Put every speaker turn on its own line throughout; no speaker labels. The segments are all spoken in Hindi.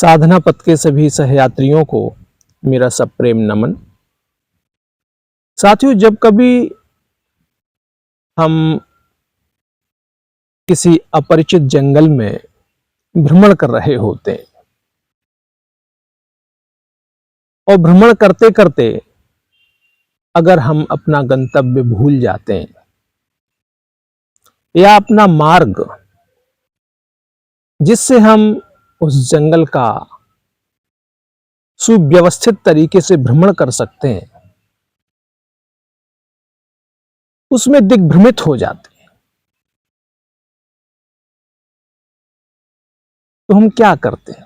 साधना पथ के सभी सहयात्रियों को मेरा सप्रेम नमन। साथियों, जब कभी हम किसी अपरिचित जंगल में भ्रमण कर रहे होते हैं और भ्रमण करते करते अगर हम अपना गंतव्य भूल जाते हैं या अपना मार्ग जिससे हम उस जंगल का सुव्यवस्थित तरीके से भ्रमण कर सकते हैं, उसमें दिग्भ्रमित हो जाते हैं, तो हम क्या करते हैं?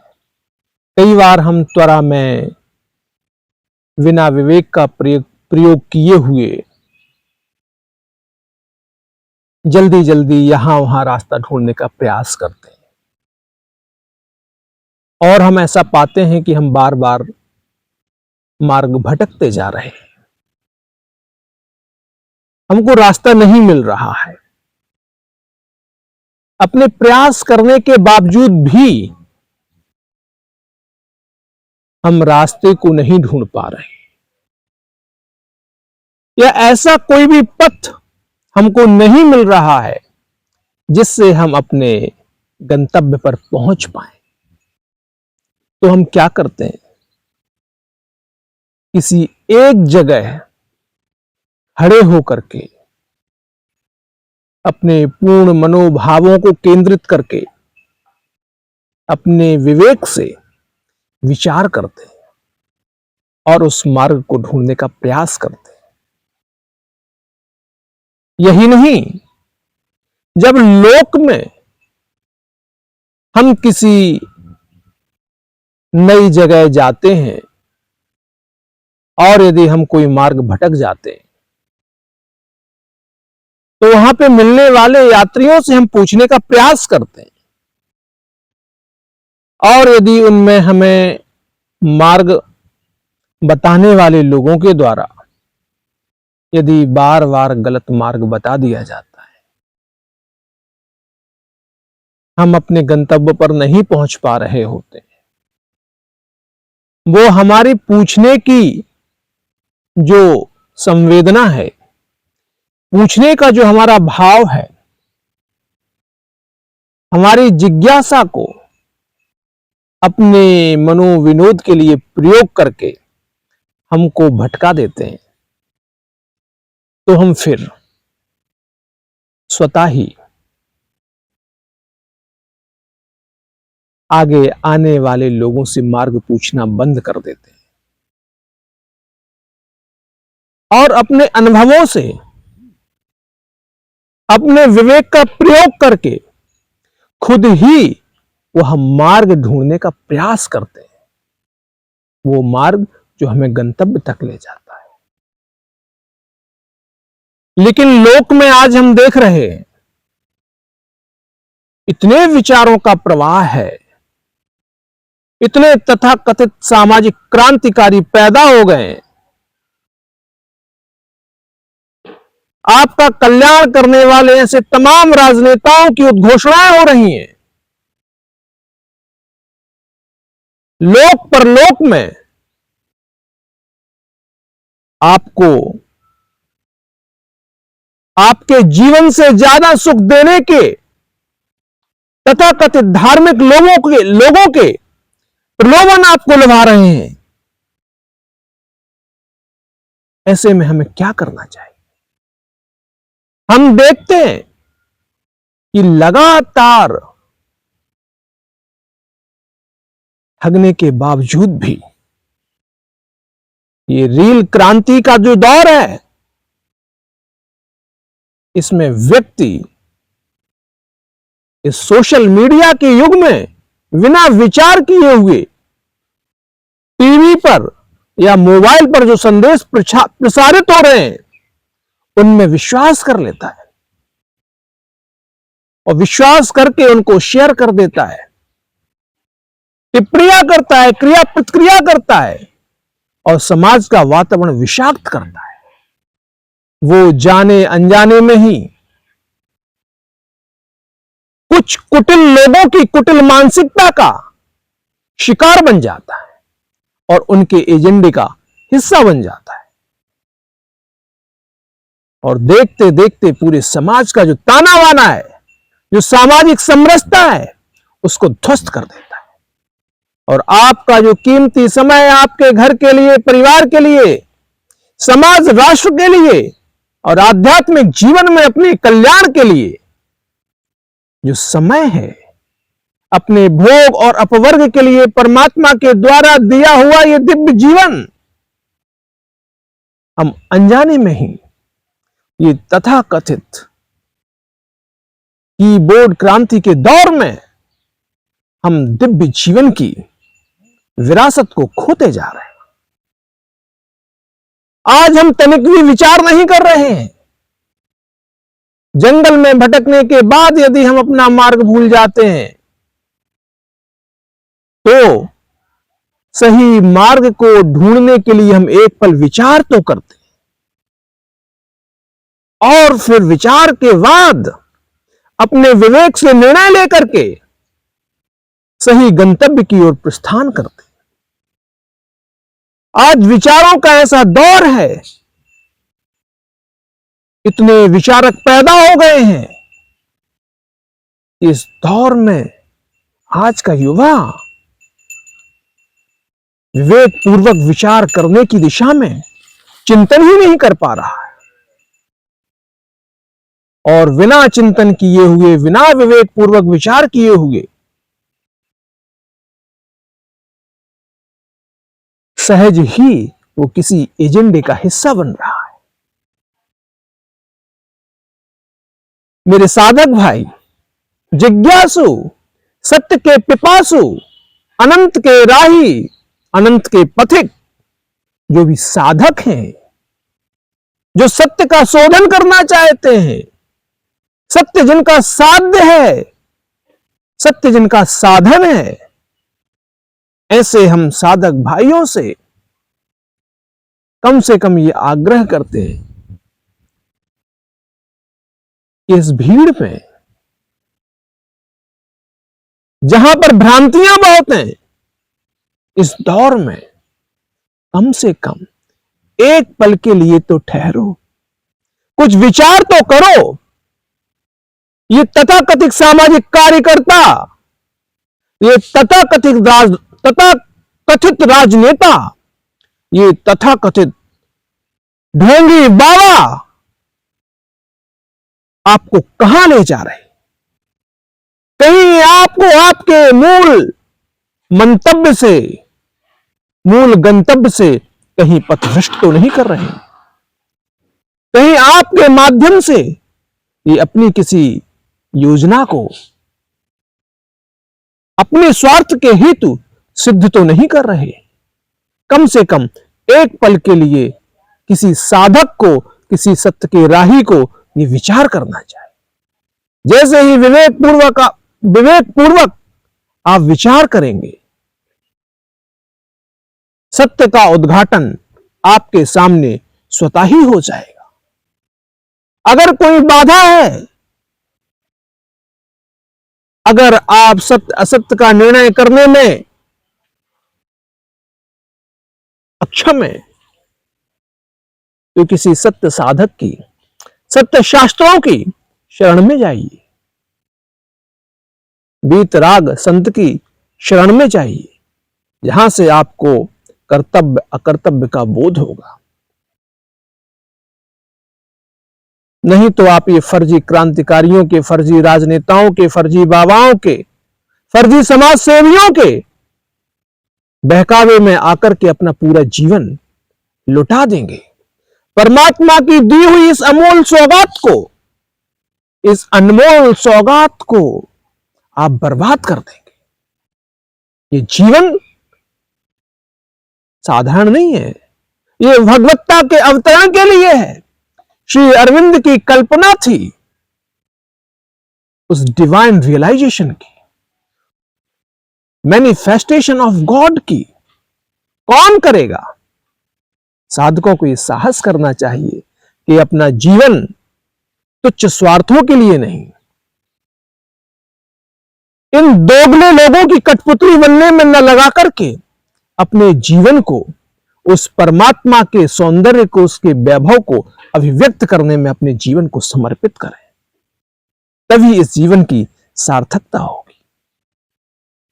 कई बार हम त्वरा में बिना विवेक का प्रयोग किए हुए जल्दी जल्दी यहां वहां रास्ता ढूंढने का प्रयास करते हैं और हम ऐसा पाते हैं कि हम बार बार मार्ग भटकते जा रहे हैं, हमको रास्ता नहीं मिल रहा है। अपने प्रयास करने के बावजूद भी हम रास्ते को नहीं ढूंढ पा रहे, या ऐसा कोई भी पथ हमको नहीं मिल रहा है जिससे हम अपने गंतव्य पर पहुंच पाए। तो हम क्या करते हैं? किसी एक जगह खड़े होकर के अपने पूर्ण मनोभावों को केंद्रित करके अपने विवेक से विचार करते हैं और उस मार्ग को ढूंढने का प्रयास करते हैं। यही नहीं, जब लोक में हम किसी नई जगह जाते हैं और यदि हम कोई मार्ग भटक जाते हैं तो वहां पे मिलने वाले यात्रियों से हम पूछने का प्रयास करते हैं और यदि उनमें हमें मार्ग बताने वाले लोगों के द्वारा यदि बार बार गलत मार्ग बता दिया जाता है, हम अपने गंतव्य पर नहीं पहुंच पा रहे होते हैं, वो हमारी पूछने की जो संवेदना है, पूछने का जो हमारा भाव है, हमारी जिज्ञासा को अपने मनोविनोद के लिए प्रयोग करके हमको भटका देते हैं। तो हम फिर स्वतः ही आगे आने वाले लोगों से मार्ग पूछना बंद कर देते हैं और अपने अनुभवों से, अपने विवेक का प्रयोग करके खुद ही वह मार्ग ढूंढने का प्रयास करते हैं, वो मार्ग जो हमें गंतव्य तक ले जाता है। लेकिन लोक में आज हम देख रहे हैं, इतने विचारों का प्रवाह है, इतने तथाकथित सामाजिक क्रांतिकारी पैदा हो गए हैं, आपका कल्याण करने वाले ऐसे तमाम राजनेताओं की उद्घोषणाएं हो रही हैं। लोक परलोक में आपको आपके जीवन से ज्यादा सुख देने के तथाकथित धार्मिक लोगों के प्रलोभन आपको लुभा रहे हैं। ऐसे में हमें क्या करना चाहिए? हम देखते हैं कि लगातार ठगने के बावजूद भी ये रील क्रांति का जो दौर है, इसमें व्यक्ति इस सोशल मीडिया के युग में बिना विचार किए हुए टीवी पर या मोबाइल पर जो संदेश प्रसारित हो रहे हैं उनमें विश्वास कर लेता है और विश्वास करके उनको शेयर कर देता है, टिप्पणियां करता है, क्रिया प्रतिक्रिया करता है और समाज का वातावरण विषाक्त करता है। वो जाने अनजाने में ही कुछ कुटिल लोगों की कुटिल मानसिकता का शिकार बन जाता है और उनके एजेंडे का हिस्सा बन जाता है। और देखते देखते पूरे समाज का जो ताना बाना है, जो सामाजिक समरसता है, उसको ध्वस्त कर देता है। और आपका जो कीमती समय है, आपके घर के लिए, परिवार के लिए, समाज राष्ट्र के लिए और आध्यात्मिक जीवन में अपने कल्याण के लिए जो समय है, अपने भोग और अपवर्ग के लिए परमात्मा के द्वारा दिया हुआ यह दिव्य जीवन, हम अनजाने में ही ये तथाकथित कीबोर्ड क्रांति के दौर में हम दिव्य जीवन की विरासत को खोते जा रहे हैं। आज हम तनिक भी विचार नहीं कर रहे हैं। जंगल में भटकने के बाद यदि हम अपना मार्ग भूल जाते हैं तो सही मार्ग को ढूंढने के लिए हम एक पल विचार तो करते हैं और फिर विचार के बाद अपने विवेक से निर्णय लेकर के सही गंतव्य की ओर प्रस्थान करते हैं। आज विचारों का ऐसा दौर है, इतने विचारक पैदा हो गए हैं। इस दौर में आज का युवा विवेक पूर्वक विचार करने की दिशा में चिंतन ही नहीं कर पा रहा है और बिना चिंतन किए हुए, बिना विवेक पूर्वक विचार किए हुए सहज ही वो किसी एजेंडे का हिस्सा बन रहा है। मेरे साधक भाई, जिज्ञासु, सत्य के पिपासु, अनंत के राही, अनंत के पथिक, जो भी साधक हैं, जो सत्य का शोधन करना चाहते हैं, सत्य जिनका साध्य है, सत्य जिनका साधन है, ऐसे हम साधक भाइयों से कम ये आग्रह करते हैं कि इस भीड़ में जहां पर भ्रांतियां बहुत हैं, इस दौर में कम से कम एक पल के लिए तो ठहरो, कुछ विचार तो करो। ये तथाकथित सामाजिक कार्यकर्ता, ये तथाकथित राजनेता, ये तथाकथित ढोंगी बाबा आपको कहां ले जा रहे? कहीं आपको आपके मूल मंतव्य से, मूल गंतव्य से कहीं पथभ्रष्ट तो नहीं कर रहे? कहीं आपके माध्यम से ये अपनी किसी योजना को अपने स्वार्थ के हेतु सिद्ध तो नहीं कर रहे? कम से कम एक पल के लिए किसी साधक को, किसी सत्य के राही को ये विचार करना चाहिए। जैसे ही विवेक पूर्वक आप विचार करेंगे, सत्य का उद्घाटन आपके सामने स्वतः ही हो जाएगा। अगर कोई बाधा है, अगर आप सत्य असत्य का निर्णय करने में अक्षम है, तो किसी सत्य साधक की, सत्य शास्त्रों की शरण में जाइए, वीतराग संत की शरण में जाइए, जहां से आपको कर्तव्य अकर्तव्य का बोध होगा। नहीं तो आप ये फर्जी क्रांतिकारियों के, फर्जी राजनेताओं के, फर्जी बाबाओं के, फर्जी समाज सेवियों के बहकावे में आकर के अपना पूरा जीवन लुटा देंगे। परमात्मा की दी हुई इस अमूल सौगात को, इस अनमोल सौगात को आप बर्बाद कर देंगे। ये जीवन साधारण नहीं है, ये भगवत्ता के अवतरण के लिए है। श्री अरविंद की कल्पना थी उस डिवाइन रियलाइजेशन की, मैनिफेस्टेशन ऑफ गॉड की। कौन करेगा? साधकों को यह साहस करना चाहिए कि अपना जीवन तुच्छ स्वार्थों के लिए नहीं, इन दोगले लोगों की कठपुतली बनने में न लगा करके अपने जीवन को उस परमात्मा के सौंदर्य को, उसके वैभव को अभिव्यक्त करने में अपने जीवन को समर्पित करें, तभी इस जीवन की सार्थकता होगी।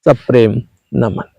सब प्रेम नमन।